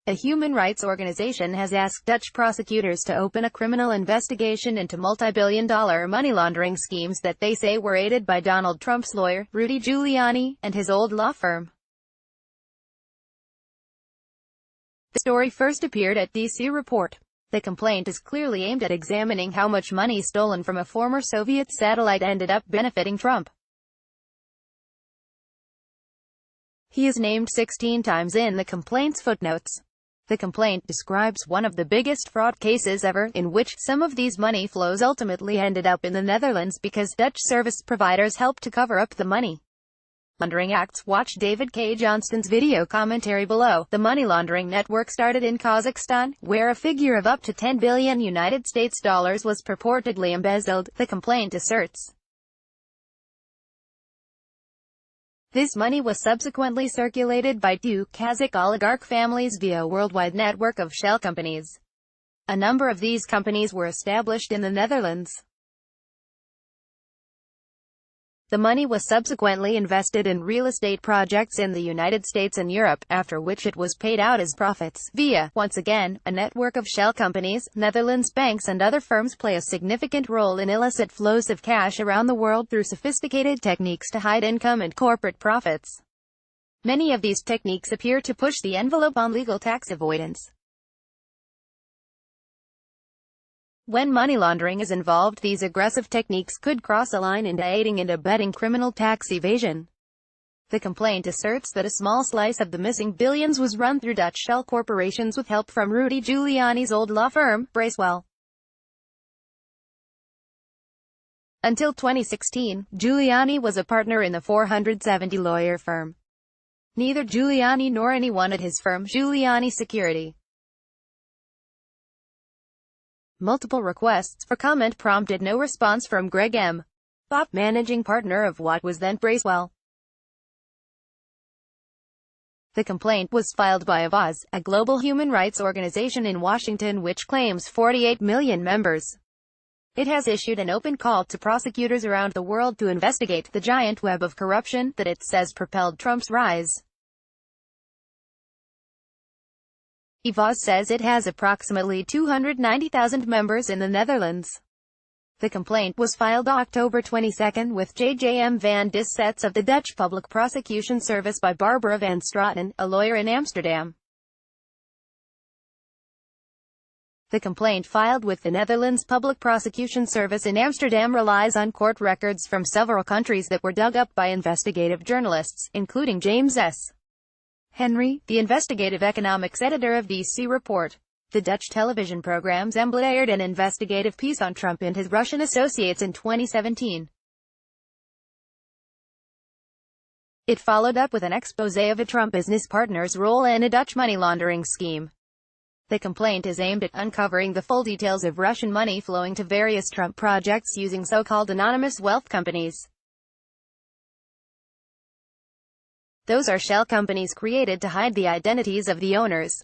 A human rights organization has asked Dutch prosecutors to open a criminal investigation into multi-billion-dollar money laundering schemes that they say were aided by Donald Trump's lawyer, Rudy Giuliani, and his old law firm. The story first appeared at DC Report. The complaint is clearly aimed at examining how much money stolen from a former Soviet satellite ended up benefiting Trump. He is named 16 times in the complaint's footnotes. The complaint describes one of the biggest fraud cases ever, in which some of these money flows ultimately ended up in the Netherlands because Dutch service providers helped to cover up the money laundering acts. Watch David K. Johnston's video commentary below. The money laundering network started in Kazakhstan, where a figure of up to 10 billion United States dollars was purportedly embezzled, the complaint asserts. This money was subsequently circulated by two Kazakh oligarch families via a worldwide network of shell companies. A number of these companies were established in the Netherlands. The money was subsequently invested in real estate projects in the United States and Europe, after which it was paid out as profits, via, once again, a network of shell companies. Netherlands banks and other firms play a significant role in illicit flows of cash around the world through sophisticated techniques to hide income and corporate profits. Many of these techniques appear to push the envelope on legal tax avoidance. When money laundering is involved, these aggressive techniques could cross a line into aiding and abetting criminal tax evasion. The complaint asserts that a small slice of the missing billions was run through Dutch shell corporations with help from Rudy Giuliani's old law firm, Bracewell. Until 2016, Giuliani was a partner in the 470-lawyer firm. Neither Giuliani nor anyone at his firm, Giuliani Security. Multiple requests for comment prompted no response from Greg M. Bopp, managing partner of what was then Bracewell. The complaint was filed by Avaaz, a global human rights organization in Washington which claims 48 million members. It has issued an open call to prosecutors around the world to investigate the giant web of corruption that it says propelled Trump's rise. Avaaz says it has approximately 290,000 members in the Netherlands. The complaint was filed October 22 with JJM van Dissets of the Dutch Public Prosecution Service by Barbara van Straten, a lawyer in Amsterdam. The complaint filed with the Netherlands Public Prosecution Service in Amsterdam relies on court records from several countries that were dug up by investigative journalists, including James S. Henry, the investigative economics editor of DC Report. The Dutch television program Zembla aired an investigative piece on Trump and his Russian associates in 2017. It followed up with an exposé of a Trump business partner's role in a Dutch money laundering scheme. The complaint is aimed at uncovering the full details of Russian money flowing to various Trump projects using so-called anonymous wealth companies. Those are shell companies created to hide the identities of the owners.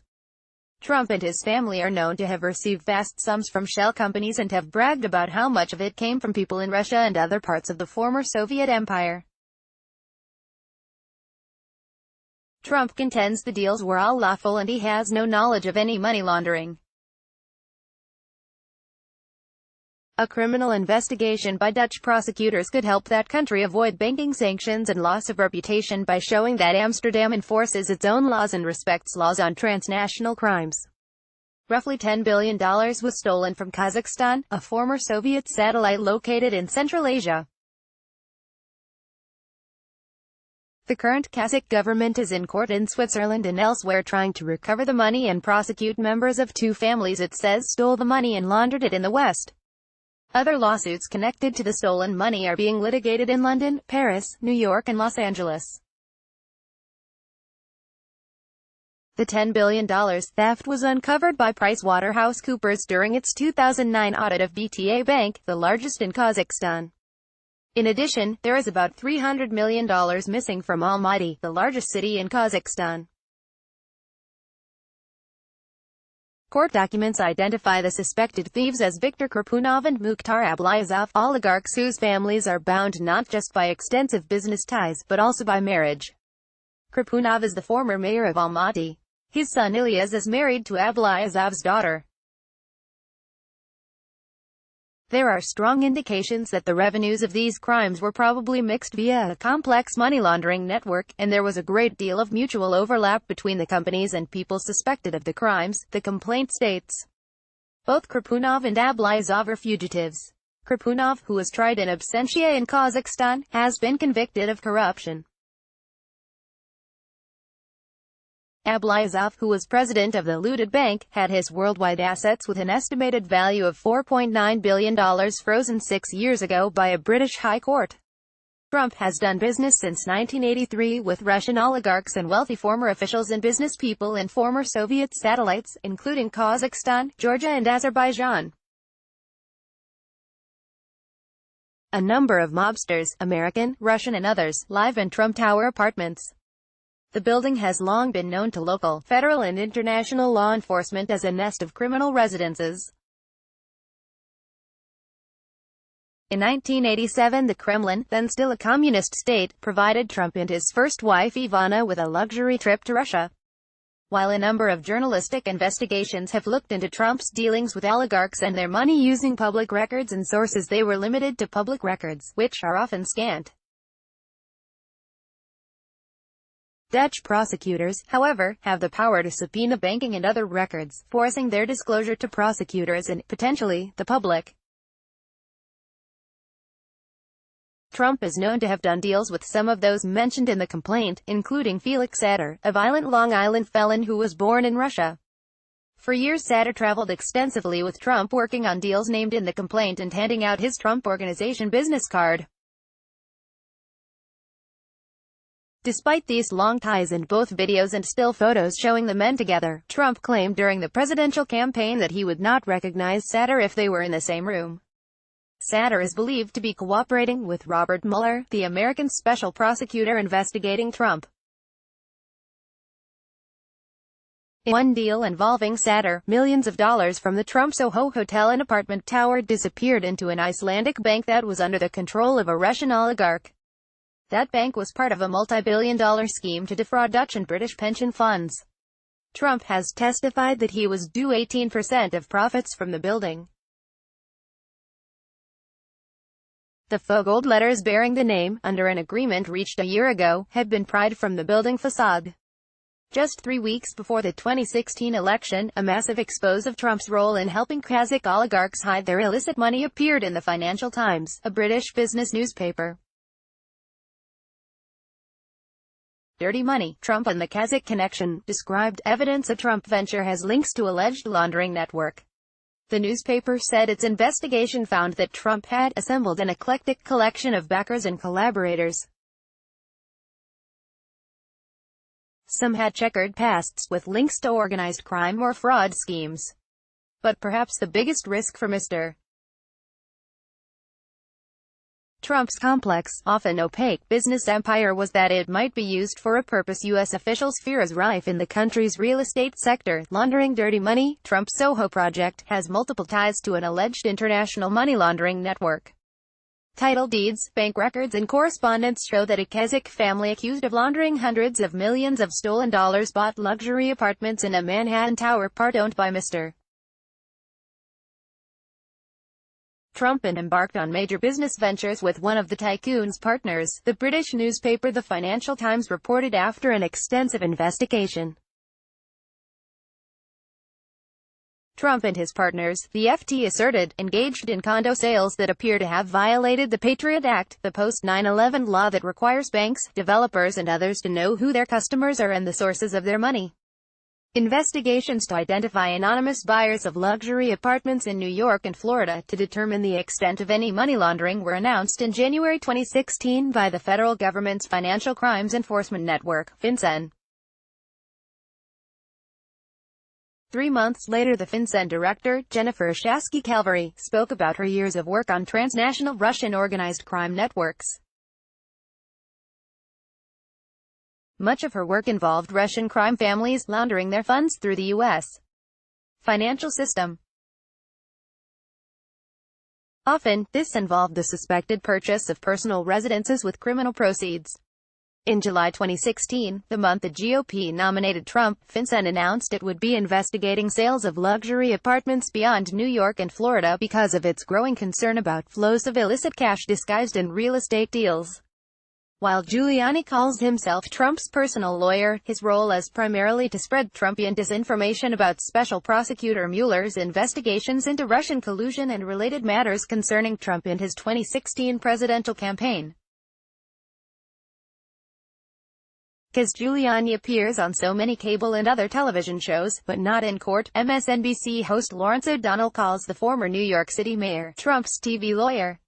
Trump and his family are known to have received vast sums from shell companies and have bragged about how much of it came from people in Russia and other parts of the former Soviet Empire. Trump contends the deals were all lawful and he has no knowledge of any money laundering. A criminal investigation by Dutch prosecutors could help that country avoid banking sanctions and loss of reputation by showing that Amsterdam enforces its own laws and respects laws on transnational crimes. Roughly $10 billion was stolen from Kazakhstan, a former Soviet satellite located in Central Asia. The current Kazakh government is in court in Switzerland and elsewhere trying to recover the money and prosecute members of two families it says stole the money and laundered it in the West. Other lawsuits connected to the stolen money are being litigated in London, Paris, New York and Los Angeles. The $10 billion theft was uncovered by PricewaterhouseCoopers during its 2009 audit of BTA Bank, the largest in Kazakhstan. In addition, there is about $300 million missing from Almaty, the largest city in Kazakhstan. Court documents identify the suspected thieves as Viktor Karpunov and Mukhtar Ablyazov, oligarchs whose families are bound not just by extensive business ties but also by marriage. Krapunov is the former mayor of Almaty. His son Ilyas is married to Ablyazov's daughter. There are strong indications that the revenues of these crimes were probably mixed via a complex money laundering network, and there was a great deal of mutual overlap between the companies and people suspected of the crimes, the complaint states. Both Krapunov and Ablyazov are fugitives. Krapunov, who was tried in absentia in Kazakhstan, has been convicted of corruption. Ablyazov, who was president of the looted bank, had his worldwide assets with an estimated value of $4.9 billion frozen 6 years ago by a British high court. Trump has done business since 1983 with Russian oligarchs and wealthy former officials and business people in former Soviet satellites, including Kazakhstan, Georgia and Azerbaijan. A number of mobsters, American, Russian and others, live in Trump Tower apartments. The building has long been known to local, federal and international law enforcement as a nest of criminal residences. In 1987, the Kremlin, then still a communist state, provided Trump and his first wife Ivana with a luxury trip to Russia. While a number of journalistic investigations have looked into Trump's dealings with oligarchs and their money using public records and sources, they were limited to public records, which are often scant. Dutch prosecutors, however, have the power to subpoena banking and other records, forcing their disclosure to prosecutors and, potentially, the public. Trump is known to have done deals with some of those mentioned in the complaint, including Felix Sater, a violent Long Island felon who was born in Russia. For years Sater traveled extensively with Trump, working on deals named in the complaint and handing out his Trump Organization business card. Despite these long ties and both videos and still photos showing the men together, Trump claimed during the presidential campaign that he would not recognize Sater if they were in the same room. Sater is believed to be cooperating with Robert Mueller, the American special prosecutor investigating Trump. In one deal involving Sater, millions of dollars from the Trump Soho hotel and apartment tower disappeared into an Icelandic bank that was under the control of a Russian oligarch. That bank was part of a multi-billion-dollar scheme to defraud Dutch and British pension funds. Trump has testified that he was due 18% of profits from the building. The faux gold letters bearing the name, under an agreement reached a year ago, had been pried from the building facade. Just 3 weeks before the 2016 election, a massive expose of Trump's role in helping Kazakh oligarchs hide their illicit money appeared in the Financial Times, a British business newspaper. Dirty Money, Trump and the Kazakh Connection, described evidence a Trump venture has links to alleged laundering network. The newspaper said its investigation found that Trump had assembled an eclectic collection of backers and collaborators. Some had checkered pasts, with links to organized crime or fraud schemes. But perhaps the biggest risk for Mr. Trump's complex, often opaque, business empire was that it might be used for a purpose U.S. officials fear is rife in the country's real estate sector. Laundering dirty money, Trump's Soho project, has multiple ties to an alleged international money laundering network. Title deeds, bank records and correspondence show that a Kazakh family accused of laundering hundreds of millions of stolen dollars bought luxury apartments in a Manhattan tower part owned by Mr. Trump and embarked on major business ventures with one of the tycoon's partners, the British newspaper The Financial Times reported after an extensive investigation. Trump and his partners, the FT asserted, engaged in condo sales that appear to have violated the Patriot Act, the post-9/11 law that requires banks, developers and others to know who their customers are and the sources of their money. Investigations to identify anonymous buyers of luxury apartments in New York and Florida to determine the extent of any money laundering were announced in January 2016 by the federal government's Financial Crimes Enforcement Network, FinCEN. 3 months later, the FinCEN director, Jennifer Shasky-Calvary, spoke about her years of work on transnational Russian organized crime networks. Much of her work involved Russian crime families laundering their funds through the U.S. financial system. Often, this involved the suspected purchase of personal residences with criminal proceeds. In July 2016, the month the GOP nominated Trump, FinCEN announced it would be investigating sales of luxury apartments beyond New York and Florida because of its growing concern about flows of illicit cash disguised in real estate deals. While Giuliani calls himself Trump's personal lawyer, his role is primarily to spread Trumpian disinformation about Special Prosecutor Mueller's investigations into Russian collusion and related matters concerning Trump and his 2016 presidential campaign. Because Giuliani appears on so many cable and other television shows, but not in court, MSNBC host Lawrence O'Donnell calls the former New York City mayor Trump's TV lawyer.